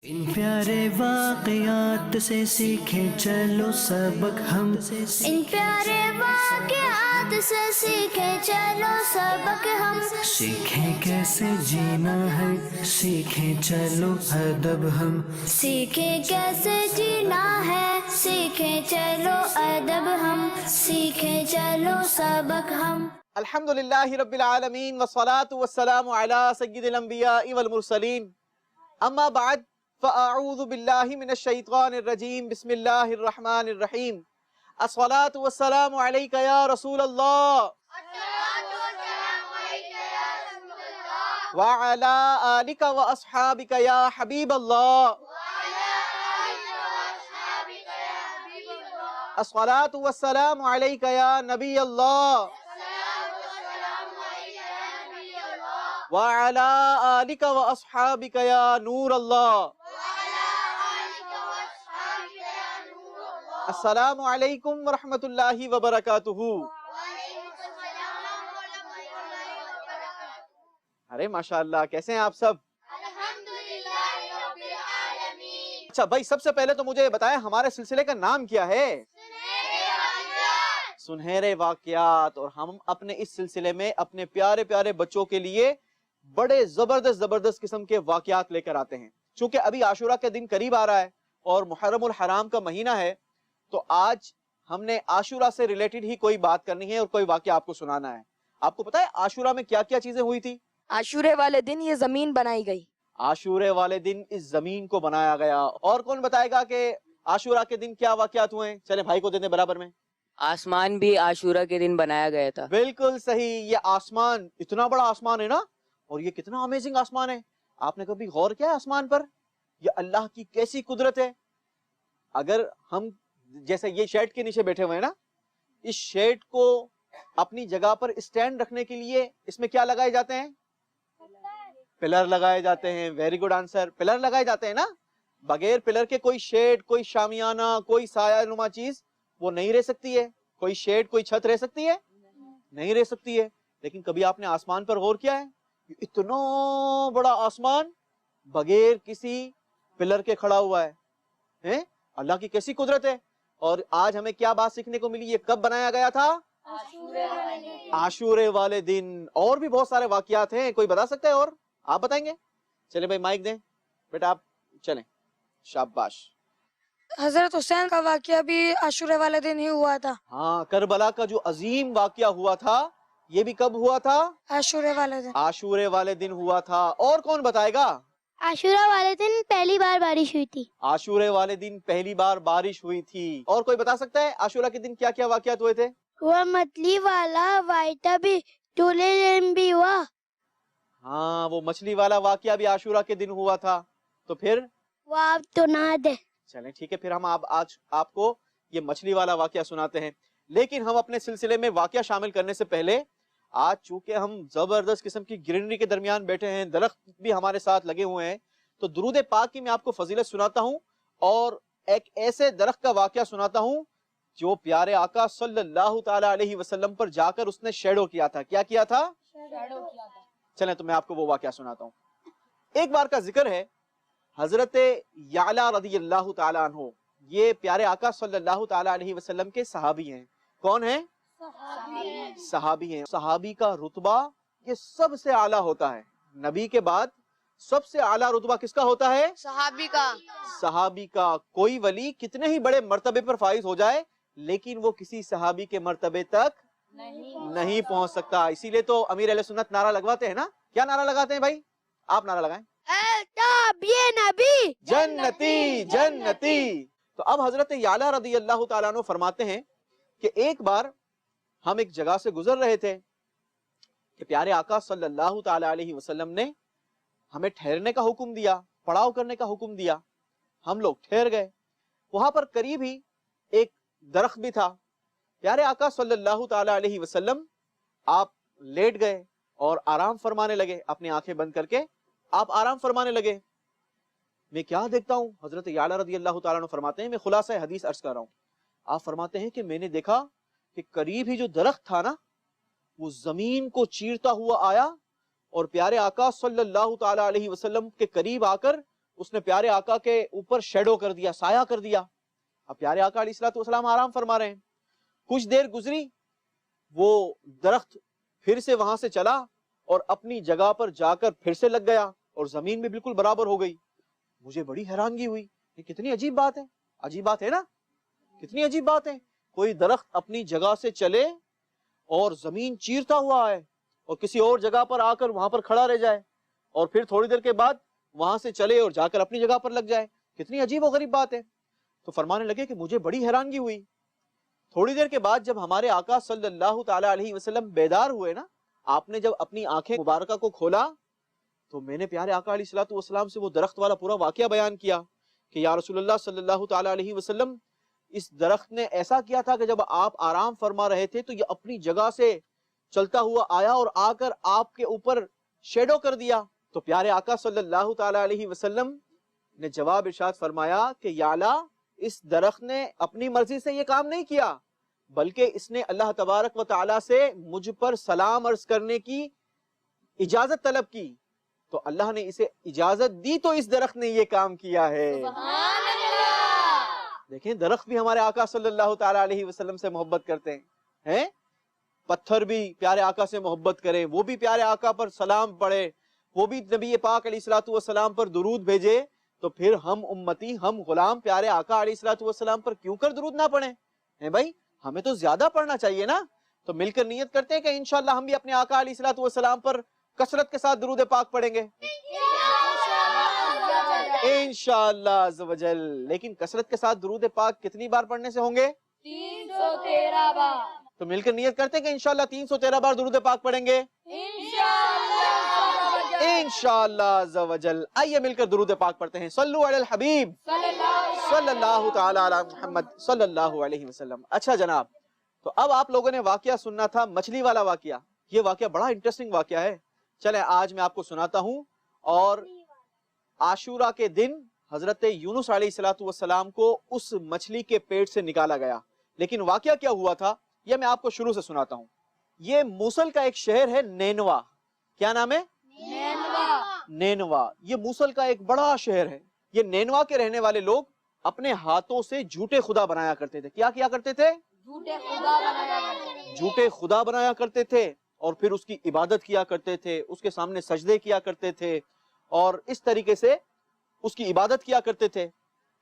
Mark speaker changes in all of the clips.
Speaker 1: ان پیارے واقعات سے سیکھیں چلو سبق ہم،
Speaker 2: ان پیارے واقعات سے سیکھیں چلو سبق ہم،
Speaker 1: سیکھیں کیسے جینا ہے، سیکھیں چلو ادب ہم،
Speaker 2: سیکھیں کیسے جینا ہے، سیکھیں چلو ادب ہم، سیکھیں چلو سبق ہم۔
Speaker 3: الحمدللہ رب العالمین والصلاة والسلام علی سید الانبیاء والمرسلین، اما بعد فاعوذ باللہ من الشیطان الرجیم، بسم اللہ الرحمن الرحیم۔ الصلاة والسلام علیکہ یا رسول اللہ وعلی آلکہ واصحابکہ یا حبیب اللہ۔ الصلاة والسلام علیکہ یا نبی اللہ وعلی آلکہ واصحابکہ یا نور اللہ۔ السلام علیکم ورحمۃ اللہ وبرکاتہ۔ ارے ماشاءاللہ، کیسے ہیں آپ سب؟ اچھا بھائی، سب سے پہلے تو مجھے بتائیں ہمارے سلسلے کا نام کیا ہے؟ سنہرے واقعات۔ اور ہم اپنے اس سلسلے میں اپنے پیارے پیارے بچوں کے لیے بڑے زبردست قسم کے واقعات لے کر آتے ہیں۔ چونکہ ابھی عاشورہ کے دن قریب آ رہا ہے اور محرم الحرام کا مہینہ ہے، تو آج ہم نے عاشورہ سے ریلیٹڈ ہی کوئی بات کرنی ہے اور کوئی واقعہ آپ کو سنانا ہے۔ آپ کو پتا ہے عاشورہ میں کیا کیا چیزیں ہوئی تھی؟
Speaker 4: عاشورے والے دن یہ زمین بنائی گئی۔
Speaker 3: عاشورے والے دن اس زمین کو بنایا گیا۔ اور کون بتائے گا کہ عاشورہ کے دن کیا واقعات ہوئے ہیں؟ چلے بھائی کو دے دیں برابر میں۔
Speaker 4: آسمان بھی عاشورہ کے دن بنایا گیا تھا۔
Speaker 3: بالکل صحیح۔ یہ آسمان، اتنا بڑا آسمان ہے نا، اور یہ کتنا امیزنگ آسمان ہے۔ آپ نے کبھی غور کیا ہے آسمان پر؟ یہ اللہ کی کیسی قدرت ہے۔ اگر ہم جیسے یہ شیڈ کے نیچے بیٹھے ہوئے ہیں نا، اس شیڈ کو اپنی جگہ پر اسٹینڈ رکھنے کے لیے اس میں کیا لگائے جاتے ہیں؟ پلر لگائے جاتے ہیں۔ ویری گڈ آنسر، پلر لگائے جاتے ہیں نا۔ بغیر پلر کے کوئی شیڈ، کوئی شامیانہ، کوئی سایہ نما چیز وہ نہیں رہ سکتی ہے۔ کوئی شیڈ، کوئی چھت رہ سکتی ہے؟ نہیں رہ سکتی ہے۔ لیکن کبھی آپ نے آسمان پر غور کیا ہے؟ اتنا بڑا آسمان بغیر کسی پلر کے کھڑا ہوا ہے۔ اللہ کی کیسی قدرت ہے۔ اور آج ہمیں کیا بات سیکھنے کو ملی؟ یہ کب بنایا گیا تھا؟ عاشورے والے دن۔ اور بھی بہت سارے واقعات ہیں، کوئی بتا سکتا ہے؟ اور آپ بتائیں گے؟ چلیں بھائی مائک دیں بیٹا، آپ چلیں، شاباش۔
Speaker 5: حضرت حسین کا واقعہ بھی عاشورے والے دن ہی ہوا تھا۔
Speaker 3: ہاں، کربلا کا جو عظیم واقعہ ہوا تھا، یہ بھی کب ہوا تھا؟
Speaker 5: عاشورے والے دن۔
Speaker 3: عاشورے والے دن ہوا تھا۔ اور کون بتائے گا؟
Speaker 2: عاشورہ والے دن پہلی بار بارش ہوئی تھی۔
Speaker 3: عاشورے والے دن پہلی بار بارش ہوئی تھی۔ اور کوئی بتا سکتا ہے عاشورہ کے دن کیا کیا واقعات ہوئے تھے؟
Speaker 2: وہ مچھلی والا وائٹا بھی بھی ہوا۔
Speaker 3: ہاں، وہ مچھلی والا واقعہ بھی عاشورہ کے دن ہوا تھا۔ تو پھر
Speaker 2: وہ آپ تو نہ دے۔
Speaker 3: چلیں ٹھیک ہے، پھر ہم آج آپ کو یہ مچھلی والا واقعہ سناتے ہیں۔ لیکن ہم اپنے سلسلے میں واقعہ شامل کرنے سے پہلے، آج چونکہ ہم زبردست قسم کی گرینری کے درمیان بیٹھے ہیں، درخت بھی ہمارے ساتھ لگے ہوئے ہیں، تو درود پاک کی میں آپ کو فضیلت سناتا ہوں اور ایک ایسے درخت کا واقعہ سناتا ہوں جو پیارے آقا صلی اللہ تعالی علیہ وسلم پر جا کر اس نے شیڈو کیا تھا۔ کیا کیا تھا؟ چلیں تو میں آپ کو وہ واقعہ سناتا ہوں۔ ایک بار کا ذکر ہے، حضرت یعلا رضی اللہ تعالی عنہ، یہ پیارے آقا صلی اللہ تعالی علیہ وسلم کے صحابی ہیں۔ کون ہیں؟ صحابی ہیں۔ صحابی کا رتبہ یہ سب سے اعلیٰ ہوتا ہے۔ نبی کے بعد سب سے اعلیٰ رتبہ کس کا ہوتا ہے؟
Speaker 4: صحابی کا۔
Speaker 3: صحابی کا۔ کوئی ولی کتنے ہی بڑے مرتبے پر فائز ہو جائے، لیکن وہ کسی صحابی کے مرتبے تک نہیں پہنچ سکتا۔ اسی لیے تو امیر اہل سنت نعرہ لگواتے ہیں نا۔ کیا نعرہ لگاتے ہیں بھائی؟ آپ نعرہ لگائیں۔
Speaker 2: یہ نبی
Speaker 3: جنتی جنتی۔ تو اب حضرت یعلا رضی اللہ تعالیٰ عنہ فرماتے ہیں کہ ایک بار ہم ایک جگہ سے گزر رہے تھے کہ پیارے آقا صلی اللہ تعالی علیہ وسلم نے ہمیں ٹھہرنے کا حکم دیا، پڑاؤ کرنے کا حکم دیا۔ ہم لوگ ٹھہر گئے۔ وہاں پر قریب ہی ایک درخت بھی تھا۔ پیارے آقا صلی اللہ تعالی علیہ وسلم آپ لیٹ گئے اور آرام فرمانے لگے، اپنی آنکھیں بند کر کے آپ آرام فرمانے لگے۔ میں کیا دیکھتا ہوں؟ حضرت یعلا رضی اللہ تعالیٰ عنہ فرماتے ہیں، میں خلاصہ حدیث عرض کر رہا ہوں، آپ فرماتے ہیں کہ میں نے دیکھا کہ قریب ہی جو درخت تھا نا، وہ زمین کو چیرتا ہوا آیا اور پیارے آقا صلی اللہ تعالی علیہ وسلم کے قریب آ کر اس نے پیارے آقا کے اوپر شیڈو کر دیا, سایہ کر دیا. اب پیارے آقا علیہ الصلوۃ والسلام آرام فرما رہے ہیں. کچھ دیر گزری, وہ درخت پھر سے وہاں سے چلا اور اپنی جگہ پر جا کر پھر سے لگ گیا اور زمین بھی بالکل برابر ہو گئی. مجھے بڑی حیرانگی ہوئی, یہ کتنی عجیب بات ہے. عجیب بات ہے نا, کتنی عجیب بات ہے. کوئی درخت اپنی جگہ سے چلے اور زمین چیرتا ہوا ہے اور کسی اور جگہ پر آ کر وہاں پر کھڑا رہ جائے, اور پھر تھوڑی دیر کے بعد وہاں سے چلے اور جا کر اپنی جگہ پر لگ جائے. کتنی عجیب و غریب بات ہے. تو فرمانے لگے کہ مجھے بڑی حیرانگی ہوئی. تھوڑی دیر کے بعد جب ہمارے آقا صلی اللہ تعالی علیہ وسلم بیدار ہوئے نا, آپ نے جب اپنی آنکھیں مبارکہ کو کھولا تو میں نے پیارے آقا علیہ الصلوۃ والسلام سے وہ درخت والا پورا واقعہ بیان کیا کہ یا رسول اللہ صلی اللہ تعالی علیہ وسلم, اس درخت نے ایسا کیا تھا کہ جب آپ آرام فرما رہے تھے تو یہ اپنی جگہ سے چلتا ہوا آیا اور آ کر آپ کے اوپر شیڈو کر دیا. تو پیارے آقا صلی اللہ تعالی علیہ وسلم نے جواب ارشاد فرمایا کہ یا اللہ, اس درخت نے اپنی مرضی سے یہ کام نہیں کیا, بلکہ اس نے اللہ تبارک و تعالی سے مجھ پر سلام عرض کرنے کی اجازت طلب کی, تو اللہ نے اسے اجازت دی تو اس درخت نے یہ کام کیا ہے.
Speaker 2: سبحان اللہ.
Speaker 3: دیکھیں, درخت بھی ہمارے آقا صلی اللہ تعالی علیہ وسلم سے محبت کرتے ہیں, پتھر بھی پیارے آقا سے محبت کرے, وہ بھی پیارے آقا پر سلام پڑھے, وہ بھی نبی پاک علیہ الصلوۃ والسلام پر درود بھیجے, تو پھر ہم امتی, ہم غلام پیارے آقا علیہ الصلوۃ والسلام پر کیوں کر درود نہ پڑھیں؟ بھائی ہمیں تو زیادہ پڑھنا چاہیے نا. تو مل کر نیت کرتے ہیں کہ انشاءاللہ ہم بھی اپنے آقا علیہ الصلوۃ والسلام پر کثرت کے ساتھ درود پاک پڑھیں گے انشاءاللہ عز و جل. لیکن کثرت کے ساتھ درود پاک کتنی بار پڑھنے سے ہوں گے؟
Speaker 2: 313 بار.
Speaker 3: تو مل کر نیت کرتے ہیں کہ انشاءاللہ 313 بار درود پاک پڑھیں گے انشاءاللہ عز و جل. آئیے مل کر درود پاک پڑھتے ہیں. صلو علی الحبیب صلی اللہ تعالی علی محمد صلی اللہ علیہ وسلم. اچھا جناب, تو اب آپ لوگوں نے واقعہ سننا تھا, مچھلی والا واقعہ. یہ واقعہ بڑا انٹرسٹنگ واقعہ ہے. چلیں آج میں آپ کو سناتا ہوں. اور عاشورہ کے دن حضرت یونس علیہ الصلوۃ والسلام کو اس مچھلی کے پیٹ سے نکالا گیا. لیکن واقعہ کیا ہوا تھا یہ میں آپ کو شروع سے سناتا ہوں. یہ موصل کا ایک شہر ہے نینوا. کیا نام ہے؟ نینوا. یہ موصل کا ایک بڑا شہر ہے. یہ نینوا کے رہنے والے لوگ اپنے ہاتھوں سے جھوٹے خدا بنایا کرتے تھے. کیا کیا کرتے تھے؟ جھوٹے خدا بنایا کرتے تھے, اور پھر اس کی عبادت کیا کرتے تھے, اس کے سامنے سجدے کیا کرتے تھے, اور اس طریقے سے اس کی عبادت کیا کرتے تھے.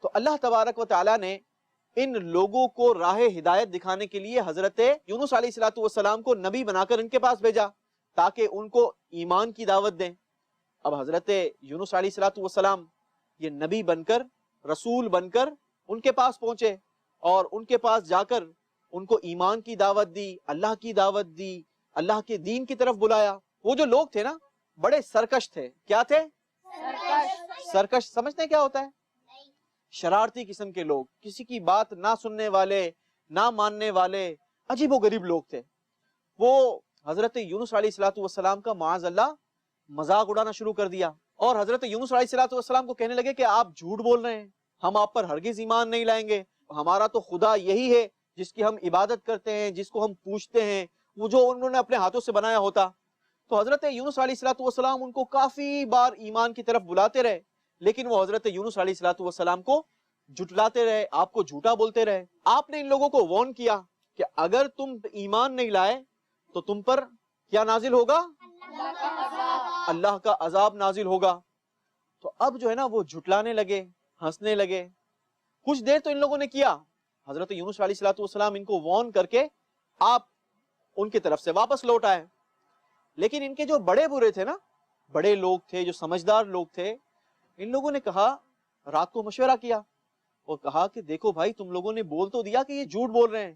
Speaker 3: تو اللہ تبارک و تعالیٰ نے ان لوگوں کو راہ ہدایت دکھانے کے لیے حضرت یونس علیہ الصلوۃ والسلام کو نبی بنا کر ان کے پاس بھیجا تاکہ ان کو ایمان کی دعوت دیں. اب حضرت یونس علیہ الصلوۃ والسلام یہ نبی بن کر, رسول بن کر ان کے پاس پہنچے, اور ان کے پاس جا کر ان کو ایمان کی دعوت دی, اللہ کی دعوت دی, اللہ کے دین کی طرف بلایا. وہ جو لوگ تھے نا بڑے سرکش تھے. کیا تھے؟ سرکش. سمجھتے ہیں کیا ہوتا ہے؟ شرارتی قسم کے لوگ, کسی کی بات نہ سننے والے, نہ ماننے والے, عجیب و غریب لوگ تھے. وہ حضرت یونس علیہ الصلوۃ والسلام کا معاذ اللہ مذاق اڑانا شروع کر دیا, اور حضرت یونس علیہ الصلوۃ والسلام کو کہنے لگے کہ آپ جھوٹ بول رہے ہیں, ہم آپ پر ہرگز ایمان نہیں لائیں گے, ہمارا تو خدا یہی ہے جس کی ہم عبادت کرتے ہیں, جس کو ہم پوجتے ہیں, وہ جو انہوں نے اپنے ہاتھوں سے بنایا ہوتا. تو حضرت یونس علیہ الصلوۃ والسلام ان کو کافی بار ایمان کی طرف بلاتے رہے, لیکن وہ حضرت یونس علیہ الصلوۃ والسلام کو جھٹلاتے رہے, آپ کو جھوٹا بولتے رہے. آپ نے ان لوگوں کو وارن کیا کہ اگر تم ایمان نہیں لائے تو تم پر کیا نازل ہوگا؟ اللہ کا عذاب نازل ہوگا. تو اب جو ہے نا وہ جھٹلانے لگے, ہنسنے لگے. کچھ دیر تو ان لوگوں نے کیا. حضرت یونس علیہ الصلوۃ والسلام ان کو وارن کر کے آپ ان کی طرف سے واپس لوٹ آئے. لیکن ان کے جو بڑے برے تھے نا, بڑے لوگ تھے, جو سمجھدار لوگ تھے, ان لوگوں نے کہا, رات کو مشورہ کیا اور کہا کہ دیکھو بھائی, تم لوگوں نے بول تو دیا کہ یہ جھوٹ بول رہے ہیں,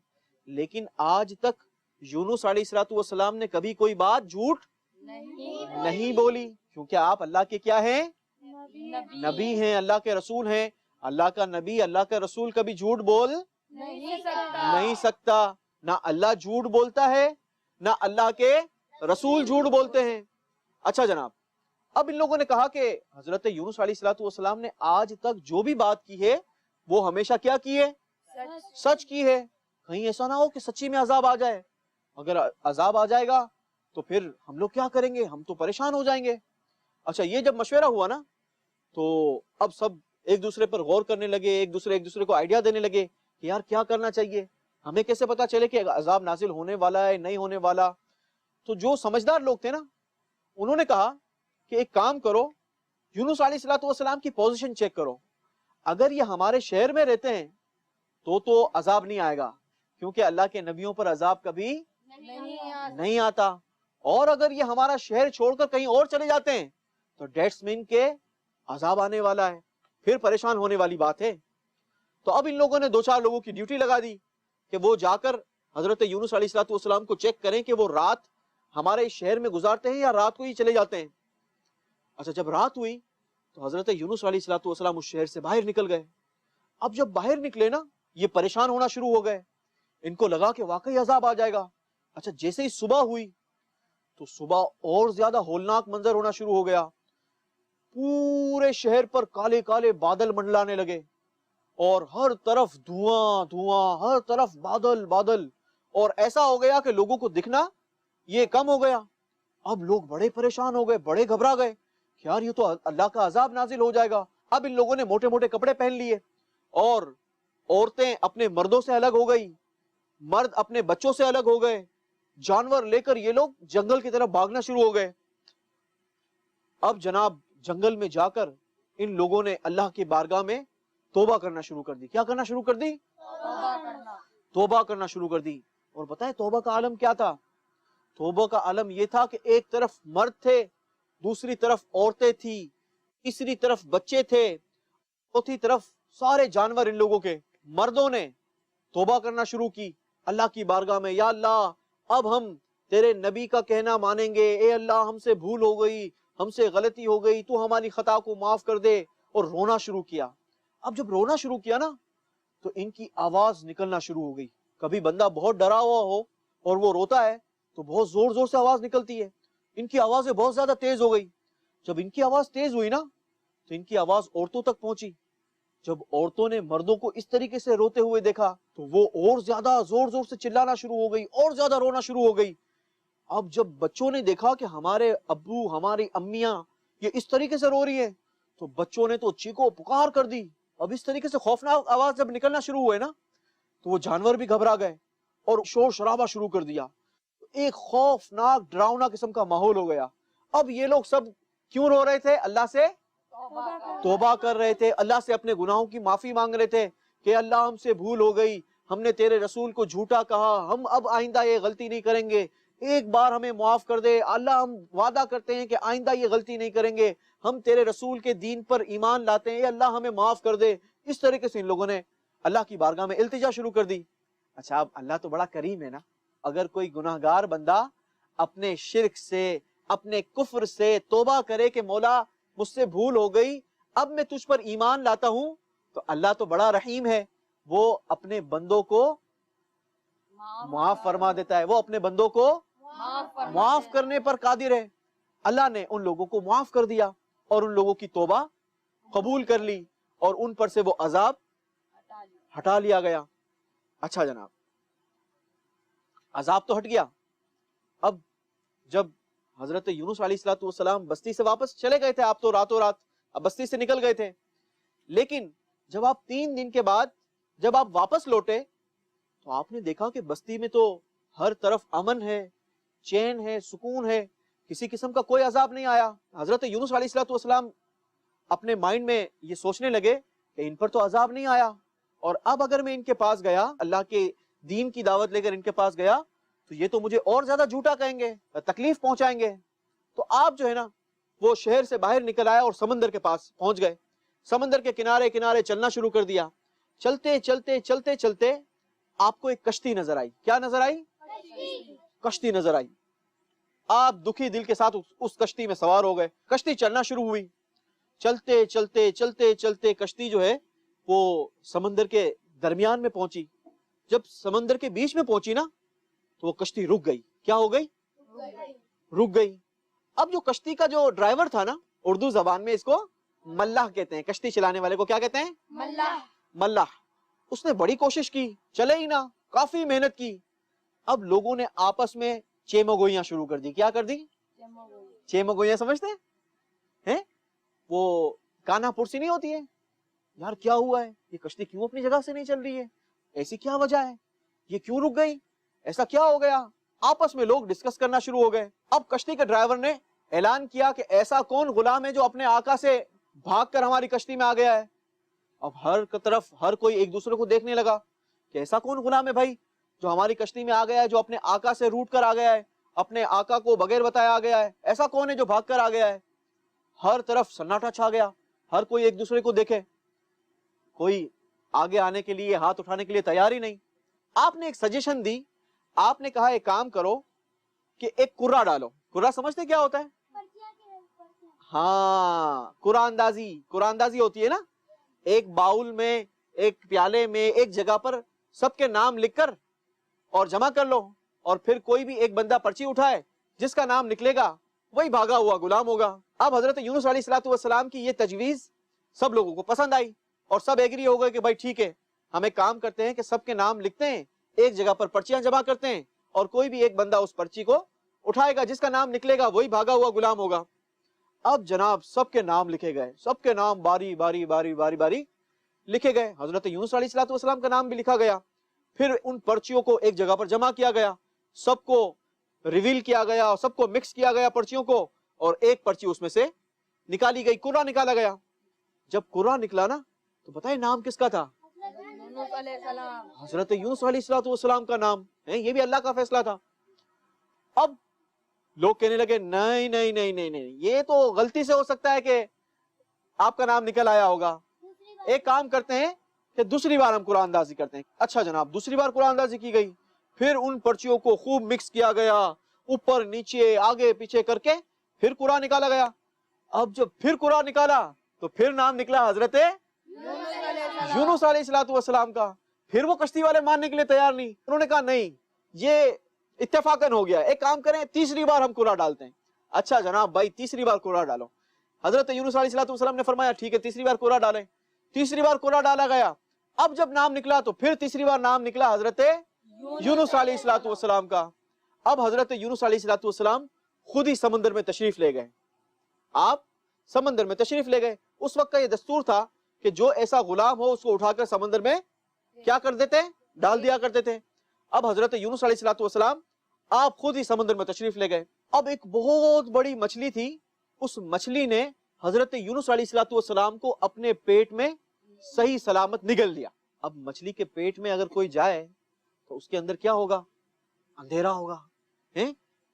Speaker 3: لیکن آج تک یونس علیہ الصلوۃ والسلام نے کبھی کوئی بات جھوٹ نہیں بولی, کیونکہ آپ اللہ کے کیا ہیں؟ نبی ہیں, اللہ کے رسول ہیں. اللہ کا نبی, اللہ کا رسول کبھی جھوٹ بول نہیں سکتا. نہ اللہ جھوٹ بولتا ہے, نہ اللہ کے رسول جھوٹ بولتے ہیں. اچھا جناب, اب ان لوگوں نے کہا کہ حضرت یونس علیہ الصلوۃ والسلام نے آج تک جو بھی بات کی ہے وہ ہمیشہ کیا کی ہے؟ سچ کی ہے. کہیں ایسا نہ ہو کہ سچی میں عذاب آ جائے. اگر عذاب آ جائے گا تو پھر ہم لوگ کیا کریں گے؟ ہم تو پریشان ہو جائیں گے. اچھا, یہ جب مشورہ ہوا نا تو اب سب ایک دوسرے پر غور کرنے لگے, ایک دوسرے کو آئیڈیا دینے لگے کہ یار کیا کرنا چاہیے, ہمیں کیسے پتا چلے کہ عذاب نازل ہونے والا ہے نہیں ہونے والا. تو جو سمجھدار لوگ تھے نا, انہوں نے کہا کہ ایک کام کرو, یونس علیہ السلام کی پوزیشن چیک کرو, اگر یہ ہمارے شہر میں رہتے ہیں تو عذاب نہیں آئے گا, کیونکہ اللہ کے نبیوں پر عذاب کبھی نہیں آتا, اور اگر یہ ہمارا شہر چھوڑ کر کہیں اور چلے جاتے ہیں تو ڈیٹس مین کے عذاب آنے والا ہے, پھر پریشان ہونے والی بات ہے. تو اب ان لوگوں نے 2-4 لوگوں کی ڈیوٹی لگا دی کہ وہ جا کر حضرت یونس علیہ السلام کو چیک کریں کہ وہ رات ہمارے شہر میں گزارتے ہیں یا رات کو ہی چلے جاتے ہیں. اچھا, جب رات ہوئی تو حضرت یونس علیہ السلام اس شہر سے باہر نکل گئے. اب جب باہر نکلے نا, یہ پریشان ہونا شروع ہو گئے, ان کو لگا کہ واقعی عذاب آ جائے گا. اچھا, جیسے ہی صبح ہوئی تو صبح اور زیادہ ہولناک منظر ہونا شروع ہو گیا. پورے شہر پر کالے کالے بادل منڈلانے لگے اور ہر طرف دھواں دھواں, ہر طرف بادل بادل, اور ایسا ہو گیا کہ لوگوں کو دکھنا یہ کم ہو گیا. اب لوگ بڑے پریشان ہو گئے, بڑے گھبرا گئے کہ یار یہ تو اللہ کا عذاب نازل ہو جائے گا. اب ان لوگوں نے موٹے موٹے کپڑے پہن لیے, اور عورتیں اپنے مردوں سے الگ ہو گئی, مرد اپنے بچوں سے الگ ہو گئے, جانور لے کر یہ لوگ جنگل کی طرف بھاگنا شروع ہو گئے. اب جناب جنگل میں جا کر ان لوگوں نے اللہ کی بارگاہ میں توبہ کرنا شروع کر دی. کیا کرنا شروع کر دی؟ توبہ کرنا شروع کر دی. اور بتائیں توبہ کا عالم کیا تھا؟ توبہ کا عالم یہ تھا کہ ایک طرف مرد تھے, دوسری طرف عورتیں تھی, تیسری طرف بچے تھے, چوتھی طرف سارے جانور. ان لوگوں کے مردوں نے توبہ کرنا شروع کی اللہ کی بارگاہ میں, یا اللہ اب ہم تیرے نبی کا کہنا مانیں گے, اے اللہ ہم سے بھول ہو گئی, ہم سے غلطی ہو گئی, تو ہماری خطا کو معاف کر دے. اور رونا شروع کیا. اب جب رونا شروع کیا نا تو ان کی آواز نکلنا شروع ہو گئی. کبھی بندہ بہت ڈرا ہوا ہو اور وہ روتا ہے تو بہت زور زور سے آواز نکلتی ہے. ان کی آوازیں بہت زیادہ تیز ہو گئی. جب ان کی آواز تیز ہوئی نا تو ان کی آواز عورتوں تک پہنچی. جب عورتوں نے مردوں کو اس طریقے سے روتے ہوئے دیکھا تو وہ اور زیادہ زور زور سے چلانا شروع ہو گئی, اور زیادہ رونا شروع ہو گئی. اب جب بچوں نے دیکھا کہ ہمارے ابو ہماری امیاں یہ اس طریقے سے رو رہی ہیں تو بچوں نے تو چیخو پکار کر دی. اب اس طریقے سے خوفناک آواز جب نکلنا شروع ہوئے نا تو وہ جانور بھی گھبرا گئے اور شور شرابہ شروع کر دیا. ایک خوفناک ڈراؤنا قسم کا ماحول ہو گیا. اب یہ لوگ سب کیوں رو رہے تھے؟ اللہ سے توبہ کر رہے تھے, اللہ سے اپنے گناہوں کی معافی مانگ رہے تھے کہ اللہ ہم سے بھول ہو گئی, ہم نے تیرے رسول کو جھوٹا کہا, ہم اب آئندہ یہ غلطی نہیں کریں گے, ایک بار ہمیں معاف کر دے اللہ, ہم وعدہ کرتے ہیں کہ آئندہ یہ غلطی نہیں کریں گے, ہم تیرے رسول کے دین پر ایمان لاتے ہیں, اللہ ہمیں معاف کر دے. اس طریقے سے ان لوگوں نے اللہ کی بارگاہ میں التجا شروع کر دی. اچھا, اب اللہ تو بڑا کریم ہے نا, اگر کوئی گناہگار بندہ اپنے شرک سے اپنے کفر سے توبہ کرے کہ مولا مجھ سے بھول ہو گئی, اب میں تجھ پر ایمان لاتا ہوں, تو اللہ تو بڑا رحیم ہے, وہ اپنے بندوں کو معاف فرما دیتا ہے, وہ اپنے بندوں کو معاف کرنے پر قادر ہے. اللہ نے ان لوگوں کو معاف کر دیا اور ان لوگوں کی توبہ قبول کر لی اور ان پر سے وہ عذاب ہٹا لیا گیا. اچھا جناب, عذاب تو ہٹ گیا. اب جب حضرت یونس علیہ السلام بستی سے واپس چلے گئے تھے, آپ تو راتوں رات اب بستی سے نکل گئے تھے, لیکن جب آپ 3 دن کے بعد جب آپ واپس لوٹے تو آپ نے دیکھا کہ بستی میں تو ہر طرف امن ہے, چین ہے, سکون ہے, کسی قسم کا کوئی عذاب نہیں آیا. حضرت یونس علیہ السلام اپنے مائنڈ میں یہ سوچنے لگے کہ ان پر تو عذاب نہیں آیا, اور اب اگر میں ان کے پاس گیا, اللہ کے دین کی دعوت لے کر ان کے پاس گیا, تو یہ تو مجھے اور زیادہ جھوٹا کہیں گے, تکلیف پہنچائیں گے. تو آپ جو ہے نا وہ شہر سے باہر نکل آیا اور سمندر کے پاس پہنچ گئے. سمندر کے کنارے کنارے چلنا شروع کر دیا. چلتے چلتے چلتے چلتے آپ کو ایک کشتی نظر آئی. کیا نظر آئی؟ کشتی نظر آئی. آپ دکھی دل کے ساتھ اس کشتی میں سوار ہو گئے. کشتی چلنا شروع ہوئی. چلتے چلتے چلتے چلتے کشتی جو ہے وہ سمندر کے درمیان میں پہنچی. جب سمندر کے بیچ میں پہنچی نا تو وہ کشتی رک گئی. کیا ہو گئی؟ رک گئی. اب جو کشتی کا جو ڈرائیور تھا نا, اردو زبان میں اس کو ملاح کہتے ہیں, کشتی چلانے والے کو کیا کہتے ہیں؟ ملاح. اس نے بڑی کوشش کی, چلے ہی نہ, کافی محنت کی. اب لوگوں نے آپس میں چیمگوئیاں شروع کر دی. کیا کر دی؟ چیمگوئیاں سمجھتے ہیں؟ وہ کانا پرسی نہیں ہوتی ہے، یار کیا ہوا ہے، یہ کشتی کیوں اپنی جگہ سے نہیں چل رہی ہے، ایسی کیا وجہ ہے، یہ کیوں رک گئی، ایسا کیا ہو گیا، آپس میں لوگ ڈسکس کرنا شروع ہو گئے۔ اب کشتی کے ڈرائیور نے اعلان کیا کہ ایسا کون غلام ہے جو اپنے آقا سے بھاگ کر ہماری کشتی میں آ گیا ہے۔ اب ہر طرف ہر کوئی ایک دوسرے کو دیکھنے لگا کہ ایسا کون غلام ہے بھائی جو ہماری کشتی میں آ گیا ہے، جو اپنے آقا سے روٹ کر آ گیا ہے، اپنے آقا کو بغیر بتایا آ گیا ہے، ایسا کون ہے جو بھاگ کر آ گیا ہے۔ ہر طرف سناٹا چھا گیا، ہر کوئی ایک دوسرے کو دیکھے، کوئی آگے آنے کے لیے ہاتھ اٹھانے کے لیے تیار ہی نہیں۔ آپ نے ایک سجیشن دی، آپ نے کہا ایک کام کرو کہ ایک کرا ڈالو۔ کرا سمجھتے کیا ہوتا ہے؟ ہاں، قرآن اندازی ہوتی ہے نا، ایک باؤل میں، ایک پیالے میں، ایک جگہ پر سب کے نام لکھ کر اور جمع کر لو، اور پھر کوئی بھی ایک بندہ پرچی اٹھائے، جس کا نام نکلے گا وہی بھاگا ہوا غلام ہوگا۔ اب حضرت یونس علیہ السلام کی یہ تجویز سب لوگوں کو پسند آئی، اور سب ایگری ہو گئے کہ بھائی ٹھیک ہے، ہم ایک کام کرتے ہیں کہ سب کے نام لکھتے ہیں، ایک جگہ پر پرچیاں جمع کرتے ہیں، اور کوئی بھی ایک بندہ اس پرچی کو اٹھائے گا، جس کا نام نکلے گا وہی بھاگا ہوا غلام ہوگا۔ اب جناب سب کے نام لکھے گئے، سب کے نام باری باری لکھے گئے، حضرت یونس علیہ السلام کا نام بھی لکھا گیا۔ پھر ان پرچیوں کو ایک جگہ پر جمع کیا گیا، سب کو ریویل کیا گیا، سب کو مکس کیا گیا پرچیوں کو، اور ایک پرچی اس میں سے نکالی گئی، قرآن نکالا گیا۔ جب قرآن نکلا نا تو بتائیں نام کس کا تھا؟ حضرت یونس علیہ السلام کا نام ہے، یہ بھی اللہ کا فیصلہ تھا۔ اب لوگ کہنے لگے نہیں نہیں نہیں نہیں نہیں، یہ تو غلطی سے ہو سکتا ہے کہ آپ کا نام نکل آیا ہوگا، ایک کام کرتے ہیں کہ دوسری بار ہم قرآن اندازی کرتے ہیں۔ اچھا جناب، دوسری بار قرآن اندازی کی گئی، پھر ان پرچیوں کو خوب مکس کیا گیا، اوپر نیچے آگے پیچھے کر کے پھر قرآن نکالا گیا۔ اب جب پھر قرآن نکالا تو پھر نام نکلا حضرت یونس علیہ السلام کا۔ پھر وہ کشتی والے ماننے کے لیے تیار نہیں، انہوں نے کہا نہیں، یہ اتفاقاً ہو گیا، ایک کام کریں تیسری بار ہم قرآن ڈالتے ہیں۔ اچھا جناب بھائی تیسری بار قرآن ڈالو۔ حضرت یونس علیہ السلام نے فرمایا ٹھیک ہے تیسری بار قرآن ڈالیں۔ تیسری بار قرآن ڈالا گیا، اب جب نام نکلا تو پھر تیسری بار نام نکلا حضرت یونس علیہ السلام کا۔ اب حضرت یونس علیہ السلام خود ہی سمندر میں تشریف لے گئے، آپ سمندر میں تشریف لے گئے۔ اس وقت کا یہ دستور تھا کہ جو ایسا غلام ہو اس کو اٹھا کر سمندر میں کیا کر دیتے، ڈال دیا کرتے تھے۔ اب حضرت یونس علیہ السلام آپ خود ہی سمندر میں تشریف لے گئے۔ اب ایک بہت بڑی مچھلی تھی، اس مچھلی نے حضرت یونس علیہ السلام کو اپنے پیٹ میں صحیح سلامت نگل لیا۔ اب مچھلی کے پیٹ میں اگر کوئی جائے تو اس کے اندر کیا ہوگا؟ اندھیرا ہوگا،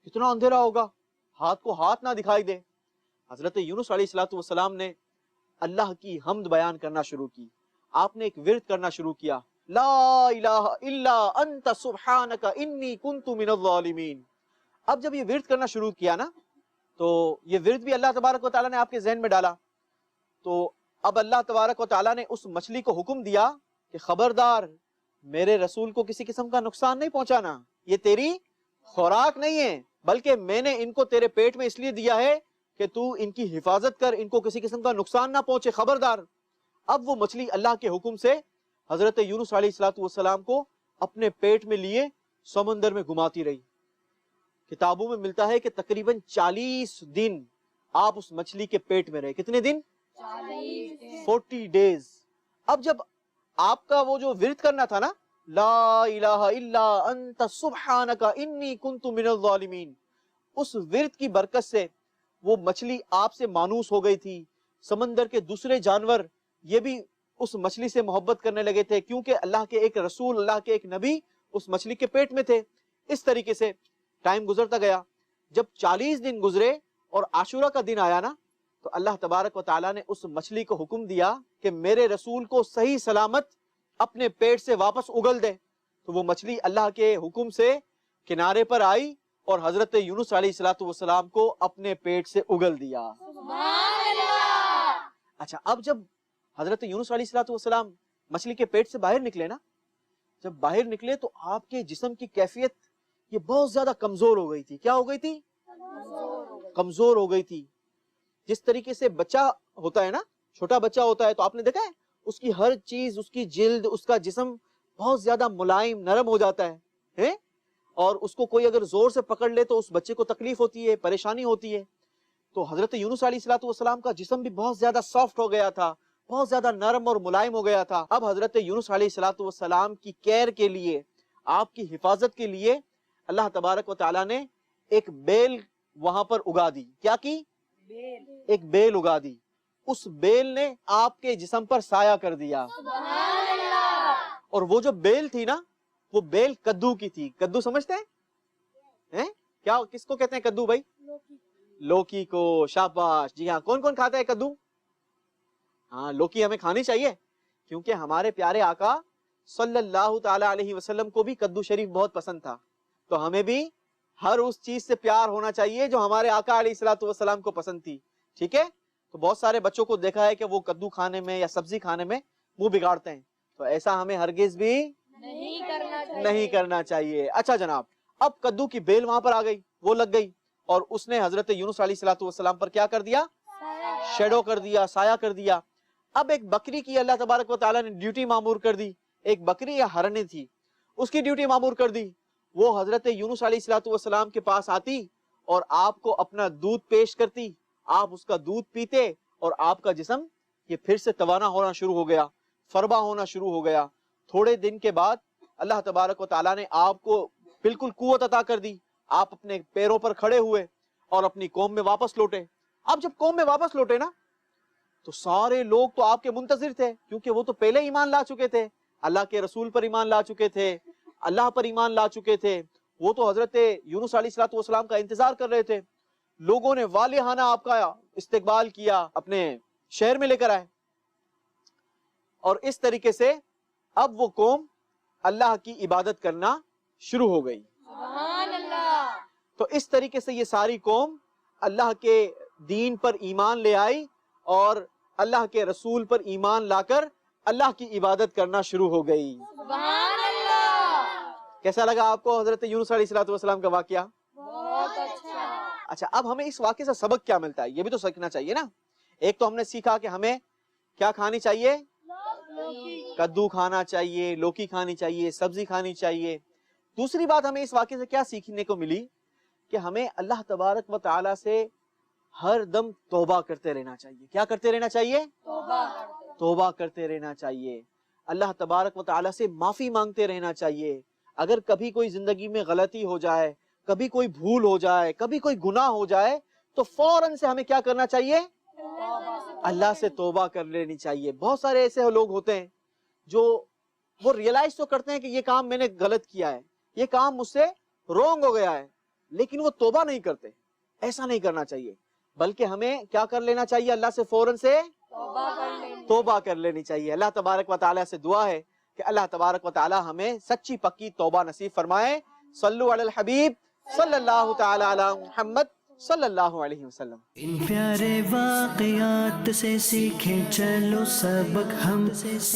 Speaker 3: کتنا اندھیرا ہوگا، ہاتھ کو ہاتھ نہ دکھائی دے۔ حضرت یونس علیہ السلام نے اللہ کی حمد بیان کرنا شروع کی، آپ نے ایک ورد کرنا شروع کیا، لا الہ الا انت سبحانک انی کنت من الظالمین۔ اب جب یہ ورد کرنا شروع کیا نا تو یہ ورد بھی اللہ تبارک و تعالیٰ نے آپ کے ذہن میں ڈالا، تو اب اللہ تبارک و تعالیٰ نے اس مچھلی کو حکم دیا کہ خبردار میرے رسول کو کسی قسم کا نقصان نہیں پہنچانا، یہ تیری خوراک نہیں ہے، بلکہ میں نے ان کو تیرے پیٹ میں اس لیے دیا ہے کہ تو ان کی حفاظت کر، ان کو کسی قسم کا نقصان نہ پہنچے، خبردار۔ اب وہ مچھلی اللہ کے حکم سے حضرت یونس علیہ السلام کو اپنے پیٹ میں لیے سمندر میں گھماتی رہی۔ کتابوں میں ملتا ہے کہ تقریباً 40 دن آپ اس مچھلی کے پیٹ میں رہے۔ کتنے دن؟ 40 ڈیز۔ اب جب آپ کا وہ جو ورد کرنا تھا نا، لا الہ الا انت سبحانک انی کنت من الظالمین، اس ورد کی برکت سے وہ مچھلی آپ سے مانوس ہو گئی تھی۔ سمندر کے دوسرے جانور یہ بھی اس مچھلی سے محبت کرنے لگے تھے، کیونکہ اللہ کے ایک رسول، اللہ کے ایک نبی اس مچھلی کے پیٹ میں تھے۔ اس طریقے سے ٹائم گزرتا گیا۔ جب 40 دن گزرے اور عاشورہ کا دن آیا نا تو اللہ تبارک و تعالیٰ نے اس مچھلی کو حکم دیا کہ میرے رسول کو صحیح سلامت اپنے پیٹ سے واپس اگل دے۔ تو وہ مچھلی اللہ کے حکم سے کنارے پر آئی اور حضرت یونس علیہ السلام کو اپنے پیٹ سے اگل دیا۔ اچھا، اب جب حضرت یونس علیہ السلام مچھلی کے پیٹ سے باہر نکلے نا، جب باہر نکلے تو آپ کے جسم کی کیفیت یہ بہت زیادہ کمزور ہو گئی تھی۔ کیا ہو گئی تھی؟ کمزور ہو گئی تھی۔ جس طریقے سے بچہ ہوتا ہے نا، چھوٹا بچہ ہوتا ہے تو آپ نے دیکھا ہے اس کی ہر چیز، اس کی جلد، اس کا جسم بہت زیادہ ملائم، نرم ہو جاتا ہے، اور اس کو کوئی اگر زور سے پکڑ لے تو اس بچے کو تکلیف ہوتی ہے، پریشانی ہوتی ہے۔ تو حضرت یونس علیہ السلام کا جسم بھی بہت زیادہ سافٹ ہو گیا تھا، بہت زیادہ نرم اور ملائم ہو گیا تھا. اب حضرت یونس علیہ السلام کی کیئر کے لیے، آپ کی حفاظت کے لیے اللہ تبارک و تعالیٰ نے ایک بیل وہاں پر اگا دی. کیا کی؟ ایک بیل اگا دی. اس بیل نے آپ کے جسم پر سایہ کر دیا. اور وہ جو بیل تھی نا، وہ بیل کدو کی تھی. کدو سمجھتے ہیں؟ کیا کس کو کہتے ہیں کدو بھائی؟ لوکی کو. شاباش. جی ہاں، کون کون کھاتا ہے کدو؟ ہاں، لوکی ہمیں کھانی چاہیے، کیونکہ ہمارے پیارے آقا صلی اللہ تعالی علیہ وسلم کو بھی کدو شریف بہت پسند تھا. تو ہمیں بھی ہر اس چیز سے پیار ہونا چاہیے جو ہمارے آقا علیہ الصلوۃ والسلام کو پسند تھی. ٹھیک ہے؟ تو بہت سارے بچوں کو دیکھا ہے کہ وہ کدو کھانے میں یا سبزی کھانے میں منہ بگاڑتے ہیں. تو ایسا ہمیں ہرگز بھی نہیں کرنا چاہیے. اچھا جناب، اب کدو کی بیل وہاں پر آ گئی، وہ لگ گئی، اور اس نے حضرت یونس علیہ الصلوۃ والسلام پر کیا کر دیا؟ شیڈو کر دیا، سایہ کر دیا. اب ایک بکری کی اللہ تبارک و تعالیٰ نے ڈیوٹی معمور کر دی. ایک بکری یا ہرن تھی، اس کی ڈیوٹی معمور کر دی. وہ حضرت یونس علیہ الصلوۃ والسلام کے پاس آتی اور آپ کو اپنا دودھ پیش کرتی. آپ اس کا دودھ پیتے اور آپ کا جسم یہ پھر سے توانا ہونا شروع ہو گیا، فربا ہونا شروع ہو گیا. تھوڑے دن کے بعد اللہ تبارک و تعالیٰ نے آپ کو بالکل قوت عطا کر دی. آپ اپنے پیروں پر کھڑے ہوئے اور اپنی قوم میں واپس لوٹے. اب جب قوم میں واپس لوٹے نا، تو سارے لوگ تو آپ کے منتظر تھے، کیونکہ وہ تو پہلے ایمان لا چکے تھے، اللہ کے رسول پر ایمان لا چکے تھے، اللہ پر ایمان لا چکے تھے. وہ تو حضرت یونس علیہ الصلوۃ والسلام کا انتظار کر رہے تھے. لوگوں نے والہانہ آپ کا استقبال کیا، اپنے شہر میں لے کر آئے. اور اس طریقے سے اب وہ قوم اللہ کی عبادت کرنا شروع ہو گئی. تو اس طریقے سے یہ ساری قوم اللہ کے دین پر ایمان لے آئی اور اللہ کے رسول پر ایمان لا کر اللہ کی عبادت کرنا شروع ہو گئی. کیسا لگا آپ کو حضرت یونس علیہ الصلوۃ والسلام کا واقعہ؟
Speaker 5: بہت اچھا.
Speaker 3: اچھا، اب ہمیں اس واقعے سے سبق کیا ملتا ہے یہ بھی تو سیکھنا چاہیے نا. ایک تو ہم نے سیکھا کہ ہمیں کیا کھانی چاہیے؟ کدو کھانا چاہیے، لوکی کھانی چاہیے، سبزی کھانی چاہیے. دوسری بات ہمیں اس واقعے سے کیا سیکھنے کو ملی کہ ہمیں اللہ تبارک و تعالیٰ سے ہر دم توبہ کرتے رہنا چاہیے. کیا کرتے رہنا چاہیے؟ توبہ کرتے رہنا چاہیے. اللہ تبارک و تعالیٰ سے معافی مانگتے رہنا چاہیے. اگر کبھی کوئی زندگی میں غلطی ہو جائے، کبھی کوئی بھول ہو جائے، کبھی کوئی گناہ ہو جائے، تو فوراً سے ہمیں کیا کرنا چاہیے؟ اللہ سے توبہ کر لینی چاہیے. بہت سارے ایسے لوگ ہوتے ہیں جو وہ ریئلائز تو کرتے ہیں کہ یہ کام میں نے غلط کیا ہے، یہ کام مجھ سے رونگ ہو گیا ہے، لیکن وہ توبہ نہیں کرتے. ایسا نہیں کرنا چاہیے، بلکہ ہمیں کیا کر لینا چاہیے؟ اللہ سے فوراً سے توبہ کر لینی چاہیے. اللہ تبارک و تعالیٰ سے دعا ہے کہ اللہ تبارک و تعالیٰ ہمیں سچی پکی توبہ نصیب فرمائے. صلو علی الحبیب صلی اللہ تعالی علی محمد صلی اللہ علیہ وسلم.
Speaker 1: ان پیارے واقعات سے سیکھیں چلو سبق ہم،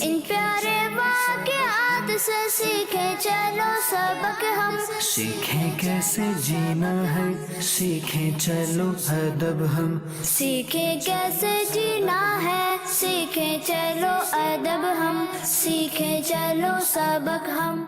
Speaker 2: ان پیارے واقعات سے سیکھیں چلو سبق ہم،
Speaker 1: سیکھیں کیسے جینا ہے، سیکھیں چلو ادب ہم،
Speaker 2: سیکھیں کیسے جینا ہے، سیکھیں چلو ادب ہم، سیکھیں چلو سبق ہم.